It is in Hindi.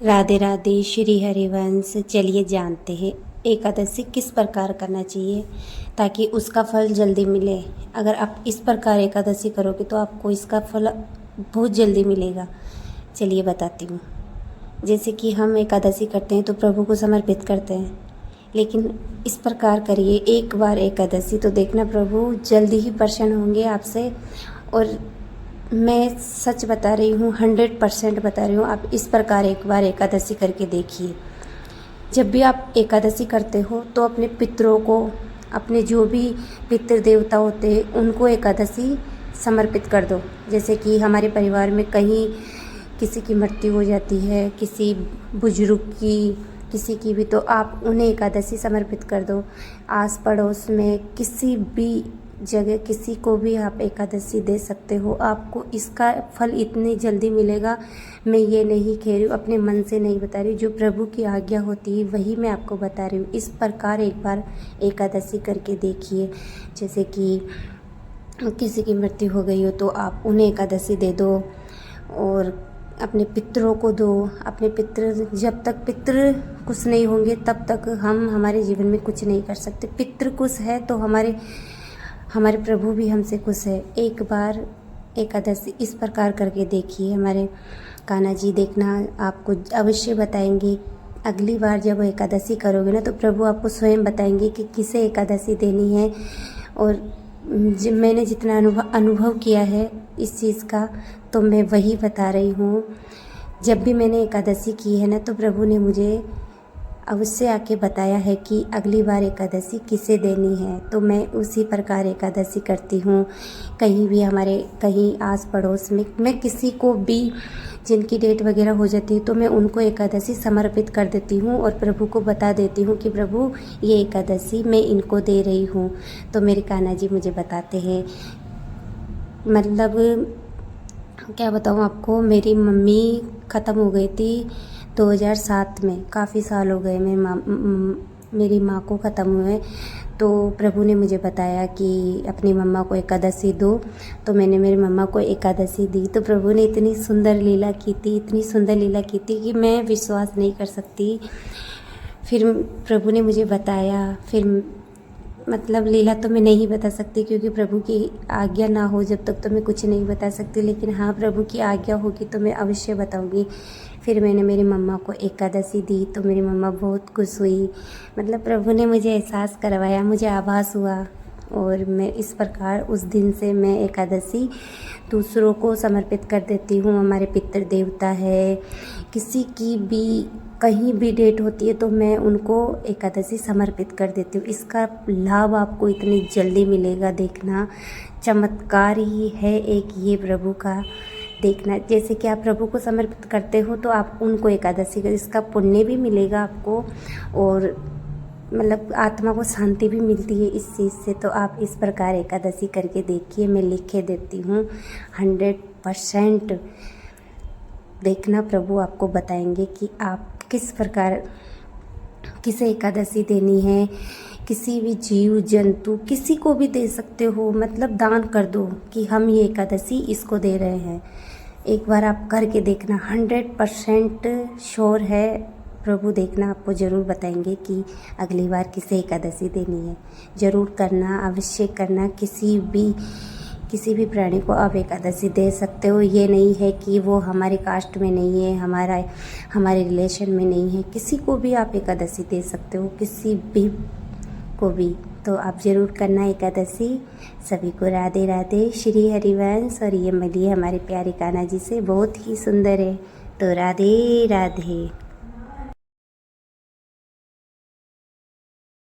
राधे राधे श्री हरिवंश। चलिए जानते हैं एकादशी किस प्रकार करना चाहिए ताकि उसका फल जल्दी मिले। अगर आप इस प्रकार एकादशी करोगे तो आपको इसका फल बहुत जल्दी मिलेगा। चलिए बताती हूँ। जैसे कि हम एकादशी करते हैं तो प्रभु को समर्पित करते हैं, लेकिन इस प्रकार करिए एक बार एकादशी तो देखना प्रभु जल्दी ही प्रसन्न होंगे आपसे। और मैं सच बता रही हूँ, 100% बता रही हूँ। आप इस प्रकार एक बार एकादशी करके देखिए। जब भी आप एकादशी करते हो तो अपने पितरों को, अपने जो भी पितृ देवता होते हैं उनको एकादशी समर्पित कर दो। जैसे कि हमारे परिवार में कहीं किसी की मृत्यु हो जाती है, किसी बुजुर्ग की, किसी की भी, तो आप उन्हें एकादशी समर्पित कर दो। आस पड़ोस में किसी भी जगह किसी को भी आप एकादशी दे सकते हो। आपको इसका फल इतनी जल्दी मिलेगा। मैं ये नहीं कह रही हूँ, अपने मन से नहीं बता रही, जो प्रभु की आज्ञा होती है वही मैं आपको बता रही हूँ। इस प्रकार एक बार एकादशी करके देखिए। जैसे कि किसी की मृत्यु हो गई हो तो आप उन्हें एकादशी दे दो और अपने पितरों को दो। अपने पितृ, जब तक पितृ खुश नहीं होंगे तब तक हम हमारे जीवन में कुछ नहीं कर सकते। पितृ खुश है तो हमारे प्रभु भी हमसे खुश है। एक बार एकादशी इस प्रकार करके देखिए। हमारे कान्हा जी देखना आपको अवश्य बताएंगे। अगली बार जब एकादशी करोगे ना तो प्रभु आपको स्वयं बताएंगे कि किसे एकादशी देनी है। और मैंने जितना अनुभव किया है इस चीज़ का तो मैं वही बता रही हूँ। जब भी मैंने एकादशी की है ना तो प्रभु ने मुझे अवश्य आके बताया है कि अगली बार एकादशी किसे देनी है। तो मैं उसी प्रकार एकादशी करती हूँ। कहीं भी कहीं आस पड़ोस में मैं किसी को भी जिनकी डेट वगैरह हो जाती है तो मैं उनको एकादशी समर्पित कर देती हूँ और प्रभु को बता देती हूँ कि प्रभु ये एकादशी मैं इनको दे रही हूँ। तो मेरे कान्हा जी मुझे बताते हैं। मतलब क्या बताऊँ आपको, मेरी मम्मी ख़त्म हो गई थी 2007 में। काफ़ी साल हो गए मेरी माँ को ख़त्म हुए। तो प्रभु ने मुझे बताया कि अपनी मम्मा को एकादशी दो। तो मैंने मेरी मम्मा को एकादशी दी। तो प्रभु ने इतनी सुंदर लीला की थी, इतनी सुंदर लीला की थी कि मैं विश्वास नहीं कर सकती। फिर प्रभु ने मुझे बताया। फिर मतलब लीला तो मैं नहीं बता सकती क्योंकि प्रभु की आज्ञा ना हो जब तक तो मैं कुछ नहीं बता सकती। लेकिन हाँ, प्रभु की आज्ञा होगी तो मैं अवश्य बताऊंगी। फिर मैंने मेरी मम्मा को एकादशी दी तो मेरी मम्मा बहुत खुश हुई। मतलब प्रभु ने मुझे एहसास करवाया, मुझे आभास हुआ। और मैं इस प्रकार उस दिन से मैं एकादशी दूसरों को समर्पित कर देती हूँ। हमारे पितृ देवता है, किसी की भी कहीं भी डेट होती है तो मैं उनको एकादशी समर्पित कर देती हूँ। इसका लाभ आपको इतनी जल्दी मिलेगा, देखना चमत्कार ही है एक ये प्रभु का। देखना जैसे कि आप प्रभु को समर्पित करते हो तो आप उनको एकादशी का इसका पुण्य भी मिलेगा आपको और मतलब आत्मा को शांति भी मिलती है इस चीज़ से। तो आप इस प्रकार एकादशी करके देखिए। मैं लिख के देती हूँ 100%। देखना प्रभु आपको बताएंगे कि आप किस प्रकार किसे एकादशी देनी है। किसी भी जीव जंतु किसी को भी दे सकते हो। मतलब दान कर दो कि हम ये एकादशी इसको दे रहे हैं। एक बार आप करके देखना, 100% श्योर है। प्रभु देखना आपको ज़रूर बताएंगे कि अगली बार किसे एकादशी देनी है। ज़रूर करना, अवश्य करना। किसी भी प्राणी को आप एकादशी दे सकते हो। ये नहीं है कि वो हमारे कास्ट में नहीं है, हमारे रिलेशन में नहीं है। किसी को भी आप एकादशी दे सकते हो, किसी भी को भी। तो आप ज़रूर करना एकादशी। सभी को राधे राधे श्री हरिवंश। और ये मिली हमारे प्यारे कान्हा जी से, बहुत ही सुंदर है। तो राधे राधे।